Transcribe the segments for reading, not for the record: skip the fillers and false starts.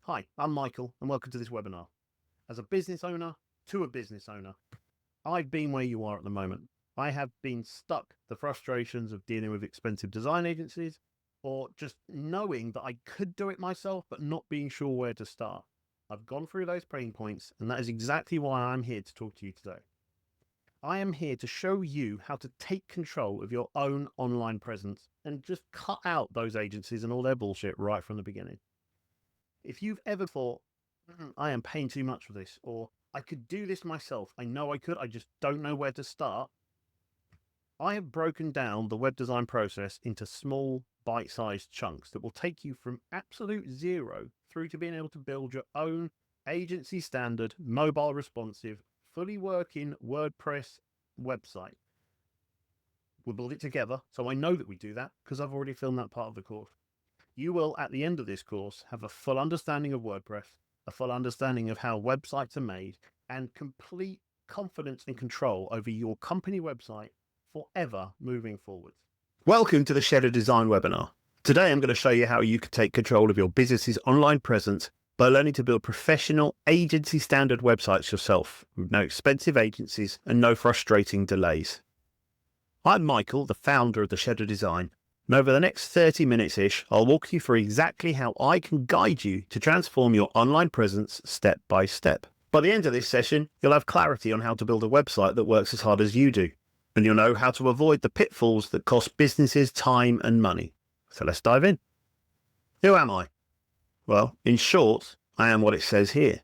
Hi, I'm Michael, and welcome to this webinar. As a business owner to a business owner, I've been where you are at the moment. I have been stuck the frustrations of dealing with expensive design agencies, or just knowing that I could do it myself, but not being sure where to start. I've gone through those pain points, and that is exactly why I'm here to talk to you today. I am here to show you how to take control of your own online presence and just cut out those agencies and all their bullshit right from the beginning. If you've ever thought, I am paying too much for this, or I could do this myself, I know I could, I just don't know where to start, I have broken down the web design process into small, bite-sized chunks that will take you from absolute zero through to being able to build your own agency standard, mobile responsive, fully working WordPress website. We'll build it together, so I know that we do that because I've already filmed that part of the course. You will, at the end of this course, have a full understanding of WordPress, a full understanding of how websites are made, and complete confidence and control over your company website forever moving forward. Welcome to the Shadow Design webinar. Today I'm going to show you how you can take control of your business's online presence by learning to build professional agency standard websites yourself, with no expensive agencies and no frustrating delays. I'm Michael, the founder of the Shadow Design. And over the next 30 minutes-ish, I'll walk you through exactly how I can guide you to transform your online presence step by step. By the end of this session, you'll have clarity on how to build a website that works as hard as you do, and you'll know how to avoid the pitfalls that cost businesses time and money. So let's dive in. Who am I? Well, in short, I am what it says here.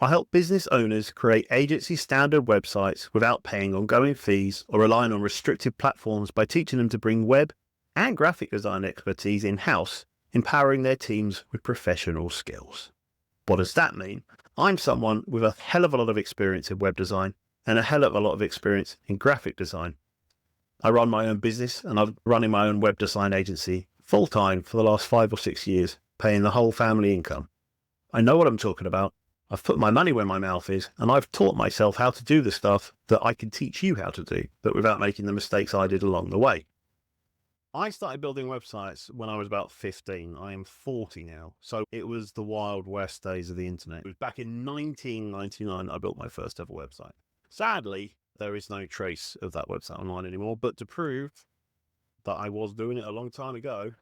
I help business owners create agency standard websites without paying ongoing fees or relying on restrictive platforms by teaching them to bring web and graphic design expertise in-house, empowering their teams with professional skills. What does that mean? I'm someone with a hell of a lot of experience in web design and a hell of a lot of experience in graphic design. I run my own business and I've run my own web design agency full-time for the last 5 or 6 years, paying the whole family income. I know what I'm talking about. I've put my money where my mouth is, and I've taught myself how to do the stuff that I can teach you how to do, but without making the mistakes I did along the way. I started building websites when I was about 15. I am 40 now. So it was the Wild West days of the internet. It was back in 1999 I built my first ever website. Sadly, there is no trace of that website online anymore, but to prove that I was doing it a long time ago,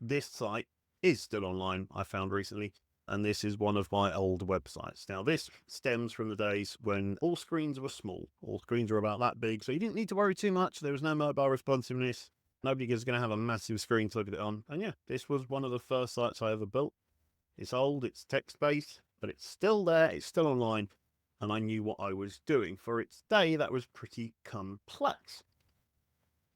this site is still online, I found recently. And this is one of my old websites. Now, this stems from the days when all screens were small. All screens were about that big, so you didn't need to worry too much. There was no mobile responsiveness. Nobody is going to have a massive screen to look at it on. And yeah, this was one of the first sites I ever built. It's old, it's text-based, but it's still there, it's still online, and I knew what I was doing. For its day, that was pretty complex.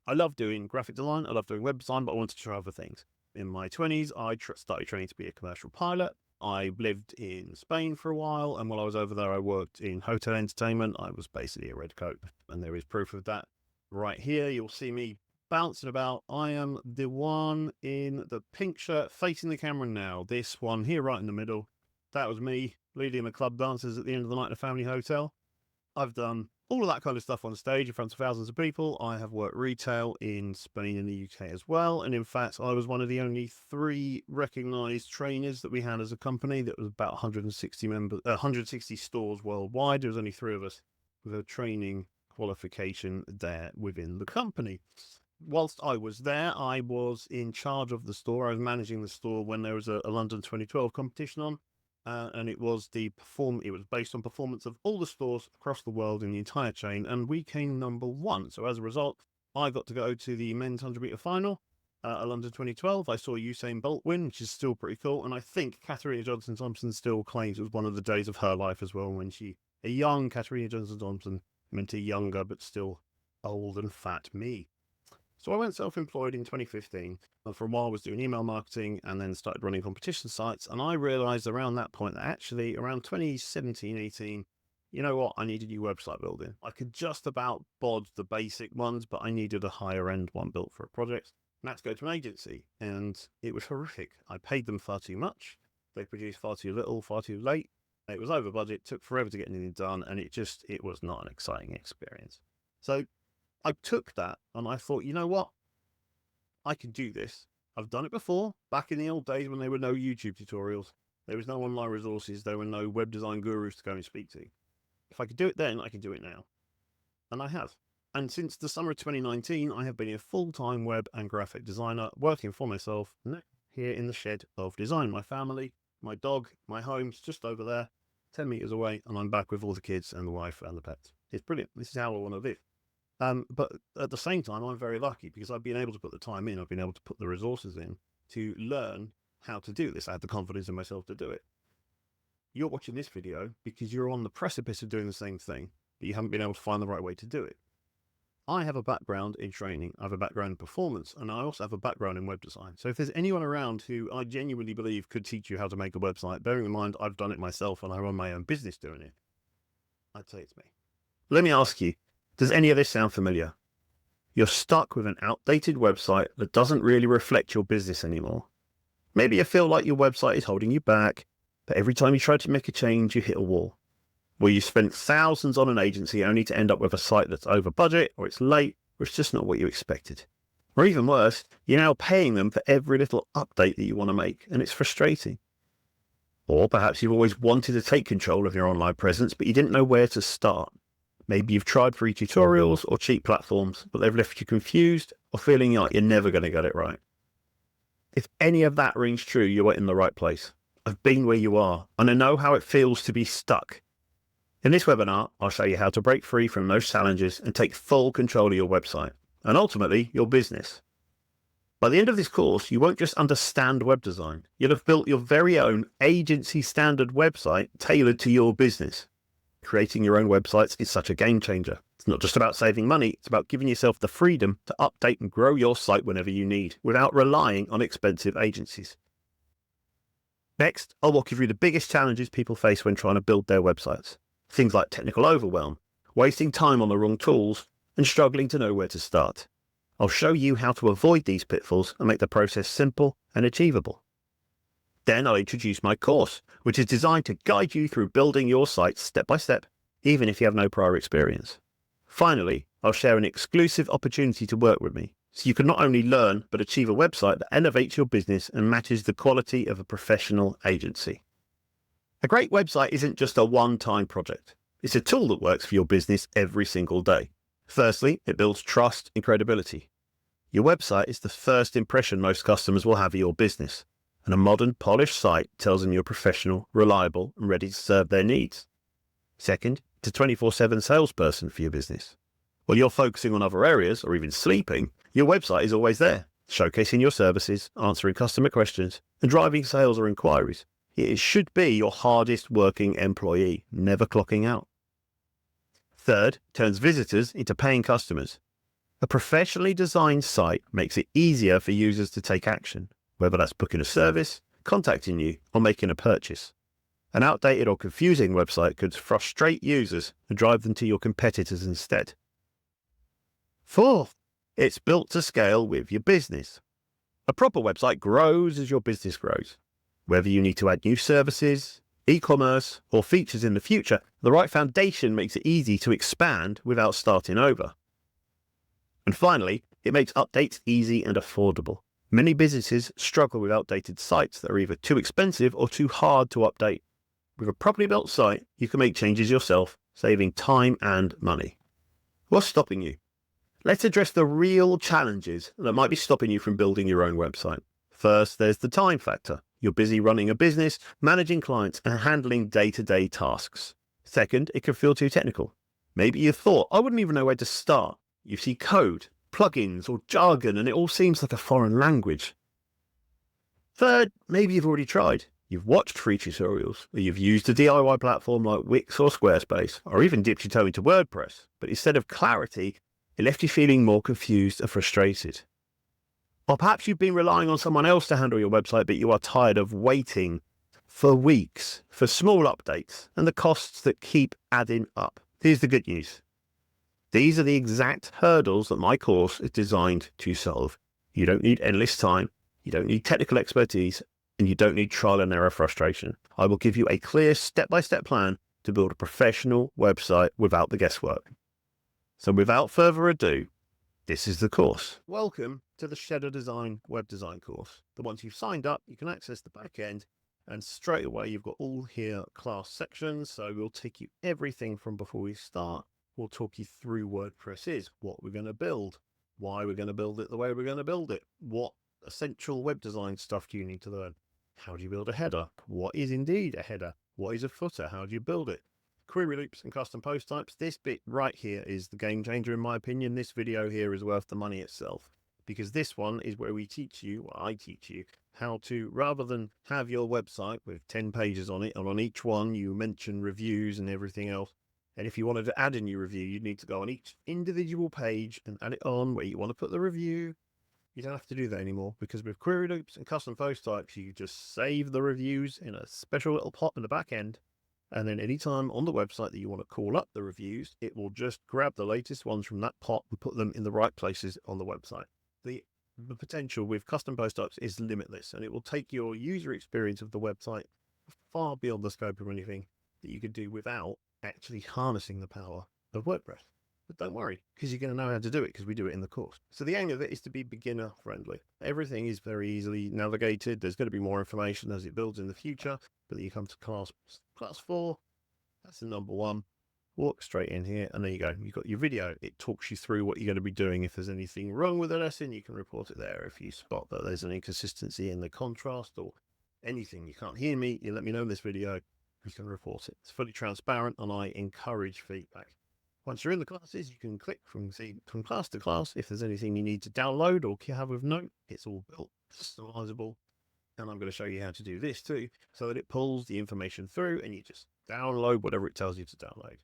I love doing graphic design, I love doing web design, but I wanted to try other things. In my 20s, I started training to be a commercial pilot. I lived in Spain for a while, and while I was over there, I worked in hotel entertainment. I was basically a red coat, and there is proof of that right here. You'll see me bouncing about. I am the one in the pink shirt facing the camera now. This one here right in the middle, that was me leading the club dancers at the end of the night at a family hotel. I've done all of that kind of stuff on stage in front of thousands of people. I have worked retail in Spain and the UK as well. And in fact, I was one of the only 3 recognized trainers that we had as a company. That was about 160 stores worldwide. There was only 3 of us with a training qualification there within the company. Whilst I was there, I was in charge of the store. I was managing the store when there was a London 2012 competition on. And it was based on performance of all the stores across the world in the entire chain, and we came number 1. So as a result, I got to go to the men's 100-meter final at London 2012. I saw Usain Bolt win, which is still pretty cool, and I think Katharina Johnson-Thompson still claims it was one of the days of her life as well, when a young Katharina Johnson-Thompson, meant a younger but still old and fat me. So I went self-employed in 2015, and for a while I was doing email marketing and then started running competition sites. And I realized around that point that actually around 2017, 18, you know what? I needed new website building. I could just about bod the basic ones, but I needed a higher end one built for a project. And that's go to an agency. And it was horrific. I paid them far too much. They produced far too little, far too late. It was over budget, took forever to get anything done. And it was not an exciting experience. So I took that and I thought, you know what? I can do this. I've done it before, back in the old days when there were no YouTube tutorials. There was no online resources. There were no web design gurus to go and speak to. If I could do it then, I can do it now. And I have. And since the summer of 2019, I have been a full-time web and graphic designer working for myself here in the shed of design. My family, my dog, my home's just over there, 10 meters away, and I'm back with all the kids and the wife and the pets. It's brilliant. This is how I want to live. But at the same time, I'm very lucky because I've been able to put the time in. I've been able to put the resources in to learn how to do this. I have the confidence in myself to do it. You're watching this video because you're on the precipice of doing the same thing, but you haven't been able to find the right way to do it. I have a background in training, I have a background in performance, and I also have a background in web design. So if there's anyone around who I genuinely believe could teach you how to make a website, bearing in mind I've done it myself and I run my own business doing it, I'd say it's me. Let me ask you, does any of this sound familiar? You're stuck with an outdated website that doesn't really reflect your business anymore. Maybe you feel like your website is holding you back, but every time you try to make a change, you hit a wall. Where you spent thousands on an agency only to end up with a site that's over budget, or it's late, or it's just not what you expected. Or even worse, you're now paying them for every little update that you want to make, and it's frustrating. Or perhaps you've always wanted to take control of your online presence, but you didn't know where to start. Maybe you've tried free tutorials or cheap platforms, but they've left you confused or feeling like you're never going to get it right. If any of that rings true, you're in the right place. I've been where you are, and I know how it feels to be stuck. In this webinar, I'll show you how to break free from those challenges and take full control of your website, and ultimately your business. By the end of this course, you won't just understand web design. You'll have built your very own agency standard website tailored to your business. Creating your own websites is such a game changer. It's not just about saving money, it's about giving yourself the freedom to update and grow your site whenever you need, without relying on expensive agencies. Next, I'll walk you through the biggest challenges people face when trying to build their websites. Things like technical overwhelm, wasting time on the wrong tools, and struggling to know where to start. I'll show you how to avoid these pitfalls and make the process simple and achievable. Then I'll introduce my course, which is designed to guide you through building your site step by step, even if you have no prior experience. Finally, I'll share an exclusive opportunity to work with me, so you can not only learn, but achieve a website that elevates your business and matches the quality of a professional agency. A great website isn't just a one-time project. It's a tool that works for your business every single day. Firstly, it builds trust and credibility. Your website is the first impression most customers will have of your business, and a modern, polished site tells them you're professional, reliable, and ready to serve their needs. Second, it's a 24/7 salesperson for your business. While you're focusing on other areas, or even sleeping, your website is always there, showcasing your services, answering customer questions, and driving sales or inquiries. It should be your hardest working employee, never clocking out. Third, turns visitors into paying customers. A professionally designed site makes it easier for users to take action, whether that's booking a service, contacting you, or making a purchase. An outdated or confusing website could frustrate users and drive them to your competitors instead. Fourth, it's built to scale with your business. A proper website grows as your business grows. Whether you need to add new services, e-commerce, or features in the future, the right foundation makes it easy to expand without starting over. And finally, it makes updates easy and affordable. Many businesses struggle with outdated sites that are either too expensive or too hard to update. With a properly built site, you can make changes yourself, saving time and money. What's stopping you? Let's address the real challenges that might be stopping you from building your own website. First, there's the time factor. You're busy running a business, managing clients, and handling day-to-day tasks. Second, it can feel too technical. Maybe you thought, I wouldn't even know where to start. You see code, plugins, or jargon, and it all seems like a foreign language. Third, maybe you've already tried. You've watched free tutorials, or you've used a DIY platform like Wix or Squarespace, or even dipped your toe into WordPress, but instead of clarity, it left you feeling more confused and frustrated. Or perhaps you've been relying on someone else to handle your website, but you are tired of waiting for weeks for small updates and the costs that keep adding up. Here's the good news. These are the exact hurdles that my course is designed to solve. You don't need endless time, you don't need technical expertise, and you don't need trial and error frustration. I will give you a clear step-by-step plan to build a professional website without the guesswork. So without further ado, this is the course. Welcome to the Shadow Design web design course. The once you've signed up, you can access the back end, and straight away you've got all here class sections. So we'll take you everything from before we start. We'll talk you through WordPress is, what we're going to build, why we're going to build it the way we're going to build it, what essential web design stuff do you need to learn, how do you build a header, what is indeed a header, what is a footer, how do you build it, query loops and custom post types. This bit right here is the game changer in my opinion. This video here is worth the money itself, because this one is where we teach you, well, I teach you how to, rather than have your website with 10 pages on it, and on each one you mention reviews and everything else. And if you wanted to add a new review, you'd need to go on each individual page and add it on where you want to put the review. You don't have to do that anymore, because with query loops and custom post types, you just save the reviews in a special little pot in the back end. And then anytime on the website that you want to call up the reviews, it will just grab the latest ones from that pot and put them in the right places on the website. The potential with custom post types is limitless, and it will take your user experience of the website far beyond the scope of anything that you could do without actually harnessing the power of WordPress. But don't worry, because you're going to know how to do it, because we do it in the course. So the aim of it is to be beginner friendly. Everything is very easily navigated. There's going to be more information as it builds in the future, but then you come to class 4, that's the number 1. Walk straight in here, and there you go. You've got your video. It talks you through what you're going to be doing. If there's anything wrong with the lesson, you can report it there. If you spot that there's an inconsistency in the contrast or anything, you can't hear me, you let me know in this video, you can report it. It's fully transparent, and I encourage feedback. Once you're in the classes, you can click from class to class. If there's anything you need to download or have with note, it's all built, customizable. And I'm going to show you how to do this too, so that it pulls the information through and you just download whatever it tells you to download.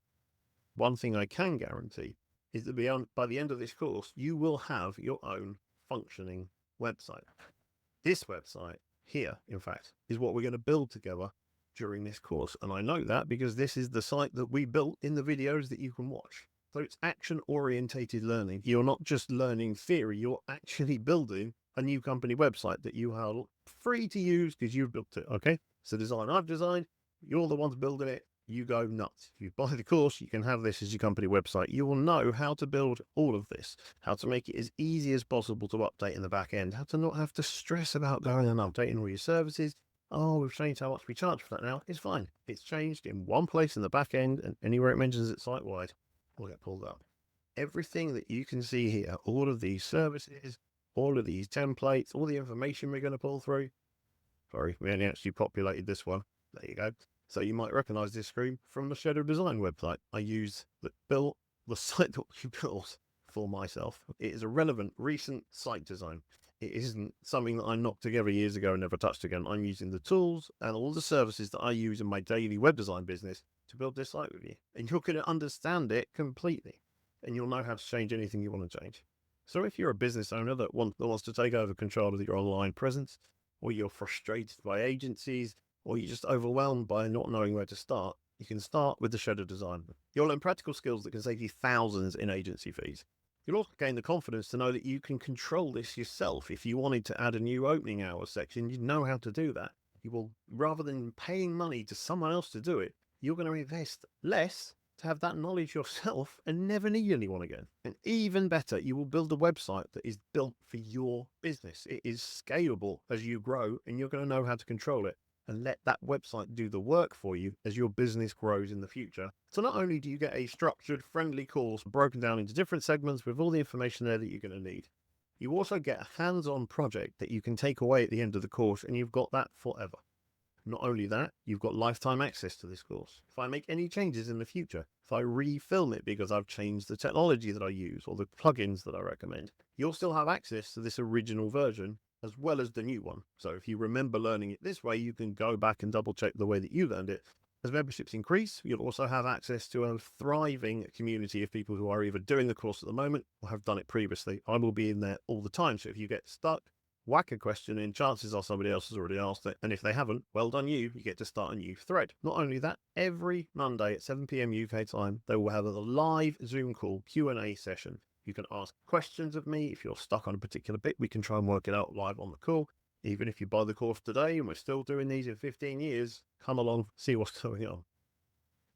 One thing I can guarantee is that by the end of this course, you will have your own functioning website. This website here, in fact, is what we're going to build together during this course. And I know that because this is the site that we built in the videos that you can watch. So it's action-orientated learning. You're not just learning theory, you're actually building a new company website that you are free to use because you've built it, okay? So design I've designed, you're the ones building it, you go nuts. If you buy the course, you can have this as your company website. You will know how to build all of this, how to make it as easy as possible to update in the back end, how to not have to stress about going and updating all your services. Oh, we've changed how much we charge for that now. It's fine. It's changed in one place in the back end, and anywhere it mentions it site-wide will get pulled up. Everything that you can see here, all of these services, all of these templates, all the information we're going to pull through. Sorry, we only actually populated this one. There you go. So you might recognize this screen from the Shadow Design website. I use the site that we built for myself. It is a relevant, recent site design. It isn't something that I knocked together years ago and never touched again. I'm using the tools and all the services that I use in my daily web design business to build this site with you. And you're going to understand it completely. And you'll know how to change anything you want to change. So if you're a business owner that wants to take over control of your online presence, or you're frustrated by agencies, or you're just overwhelmed by not knowing where to start, you can start with the Shadow Design. You'll learn practical skills that can save you thousands in agency fees. You'll also gain the confidence to know that you can control this yourself. If you wanted to add a new opening hours section, you know how to do that. You will, rather than paying money to someone else to do it, you're going to invest less to have that knowledge yourself and never need anyone again. And even better, you will build a website that is built for your business. It is scalable as you grow, and you're going to know how to control it and let that website do the work for you as your business grows in the future. So not only do you get a structured, friendly course broken down into different segments with all the information there that you're going to need, you also get a hands-on project that you can take away at the end of the course, and you've got that forever. Not only that, you've got lifetime access to this course. If I make any changes in the future, if I refilm it because I've changed the technology that I use or the plugins that I recommend, you'll still have access to this original version as well as the new one. So if you remember learning it this way, you can go back and double check the way that you learned it. As memberships increase, you'll also have access to a thriving community of people who are either doing the course at the moment or have done it previously. I will be in there all the time. So if you get stuck, whack a question in, chances are somebody else has already asked it. And if they haven't, well done you get to start a new thread. Not only that, every Monday at 7 p.m. UK time, they will have a live Zoom call Q&A session. You can ask questions of me. If you're stuck on a particular bit, we can try and work it out live on the call. Even if you buy the course today and we're still doing these in 15 years, come along, see what's going on.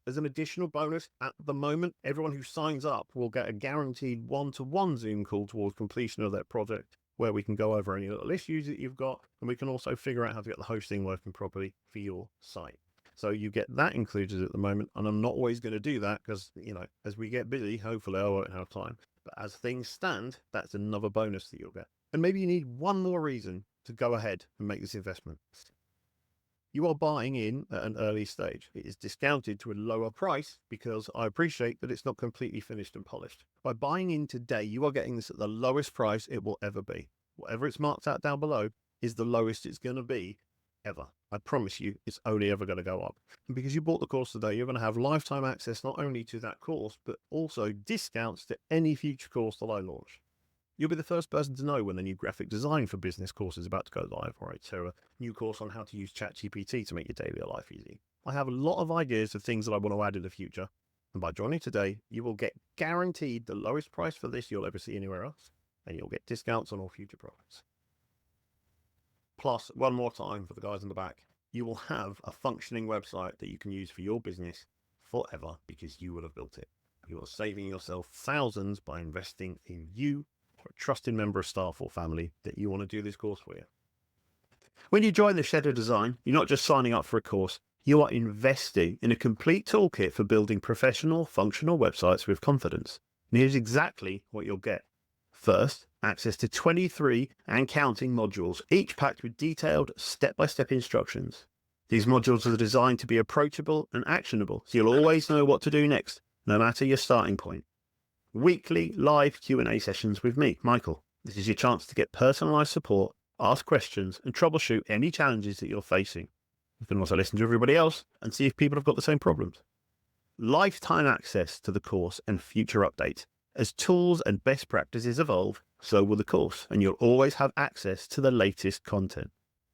As an additional bonus, at the moment, everyone who signs up will get a guaranteed one-to-one Zoom call towards completion of their project, where we can go over any little issues that you've got, and we can also figure out how to get the hosting working properly for your site. So you get that included at the moment, and I'm not always going to do that because, as we get busy, hopefully I won't have time. But as things stand, that's another bonus that you'll get. And maybe you need one more reason to go ahead and make this investment. You are buying in at an early stage. It is discounted to a lower price because I appreciate that it's not completely finished and polished. By buying in today, you are getting this at the lowest price it will ever be. Whatever it's marked out down below is the lowest it's going to be ever. I promise you, it's only ever going to go up. And because you bought the course today, you're going to have lifetime access not only to that course, but also discounts to any future course that I launch. You'll be the first person to know when a new graphic design for business course is about to go live, or a new course on how to use ChatGPT to make your daily life easy. I have a lot of ideas of things that I want to add in the future, and by joining today, you will get guaranteed the lowest price for this you'll ever see anywhere else, and you'll get discounts on all future products. Plus, one more time for the guys in the back, you will have a functioning website that you can use for your business forever because you will have built it. You are saving yourself thousands by investing in you, or a trusted member of staff or family that you want to do this course for you. When you join the Shed of Design, you're not just signing up for a course, you are investing in a complete toolkit for building professional, functional websites with confidence. And here's exactly what you'll get. First, access to 23 and counting modules, each packed with detailed step-by-step instructions. These modules are designed to be approachable and actionable, so you'll always know what to do next, no matter your starting point. Weekly live Q&A sessions with me, Michael. This is your chance to get personalised support, ask questions, and troubleshoot any challenges that you're facing. You can also listen to everybody else and see if people have got the same problems. Lifetime access to the course and future updates. As tools and best practices evolve, so will the course, and you'll always have access to the latest content.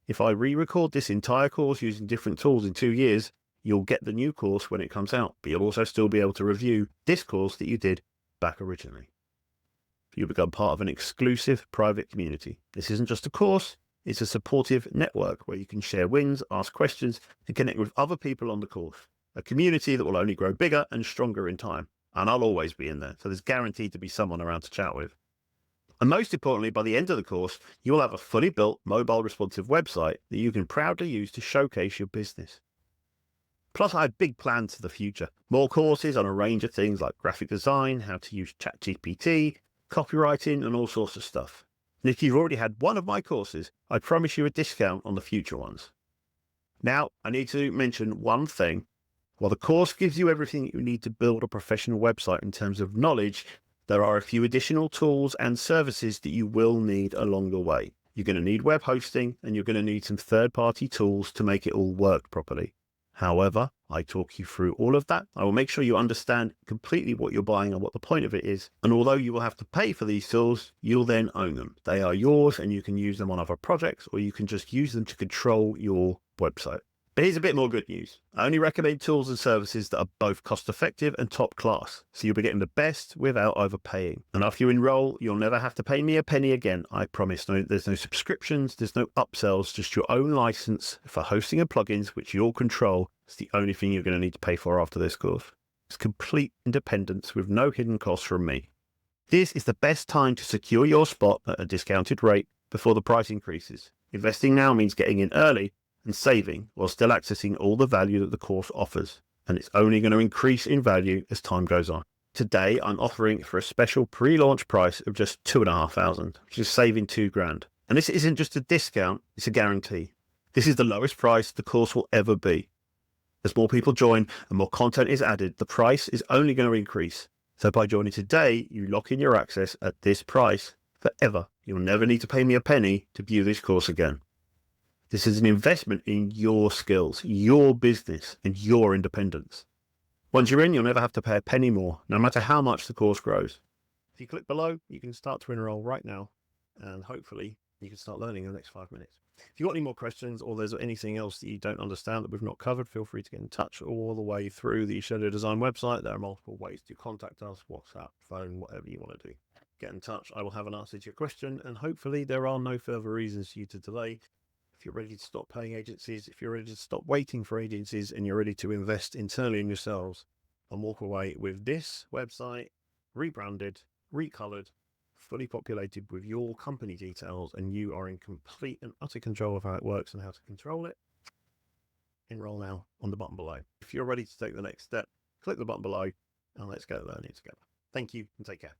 If I re-record this entire course using different tools in 2 years, you'll get the new course when it comes out, but you'll also still be able to review this course that you did back originally. You'll become part of an exclusive private community. This isn't just a course, it's a supportive network where you can share wins, ask questions, and connect with other people on the course. A community that will only grow bigger and stronger in time. And I'll always be in there, so there's guaranteed to be someone around to chat with. And most importantly, by the end of the course, you will have a fully built, mobile responsive website that you can proudly use to showcase your business. Plus, I have big plans for the future. More courses on a range of things like graphic design, how to use ChatGPT, copywriting, and all sorts of stuff. And if you've already had one of my courses, I promise you a discount on the future ones. Now, I need to mention one thing. While the course gives you everything you need to build a professional website in terms of knowledge, there are a few additional tools and services that you will need along the way. You're going to need web hosting, and you're going to need some third-party tools to make it all work properly. However, I talk you through all of that. I will make sure you understand completely what you're buying and what the point of it is. And although you will have to pay for these tools, you'll then own them. They are yours, and you can use them on other projects, or you can just use them to control your website. But here's a bit more good news. I only recommend tools and services that are both cost effective and top class. So you'll be getting the best without overpaying. And after you enroll, you'll never have to pay me a penny again. I promise. No, there's no subscriptions, there's no upsells, just your own license for hosting and plugins, which you'll control. It's the only thing you're going to need to pay for after this course. It's complete independence with no hidden costs from me. This is the best time to secure your spot at a discounted rate before the price increases. Investing now means getting in early and saving while still accessing all the value that the course offers. And it's only going to increase in value as time goes on. Today, I'm offering for a special pre-launch price of just $2,500, which is saving $2,000. And this isn't just a discount, it's a guarantee. This is the lowest price the course will ever be. As more people join and more content is added, the price is only going to increase. So by joining today, you lock in your access at this price forever. You'll never need to pay me a penny to view this course again. This is an investment in your skills, your business, and your independence. Once you're in, you'll never have to pay a penny more, no matter how much the course grows. If you click below, you can start to enroll right now, and hopefully you can start learning in the next 5 minutes. If you've got any more questions, or there's anything else that you don't understand that we've not covered, feel free to get in touch all the way through the Shadow Design website. There are multiple ways to contact us: WhatsApp, phone, whatever you want to do. Get in touch. I will have an answer to your question, and hopefully there are no further reasons for you to delay. if you're ready to stop paying agencies, if you're ready to stop waiting for agencies, and you're ready to invest internally in yourselves and walk away with this website rebranded, recolored, fully populated with your company details, and you are in complete and utter control of how it works and how to control it, enroll now on the button below. If you're ready to take the next step, click the button below and let's go learning together. Thank you and take care.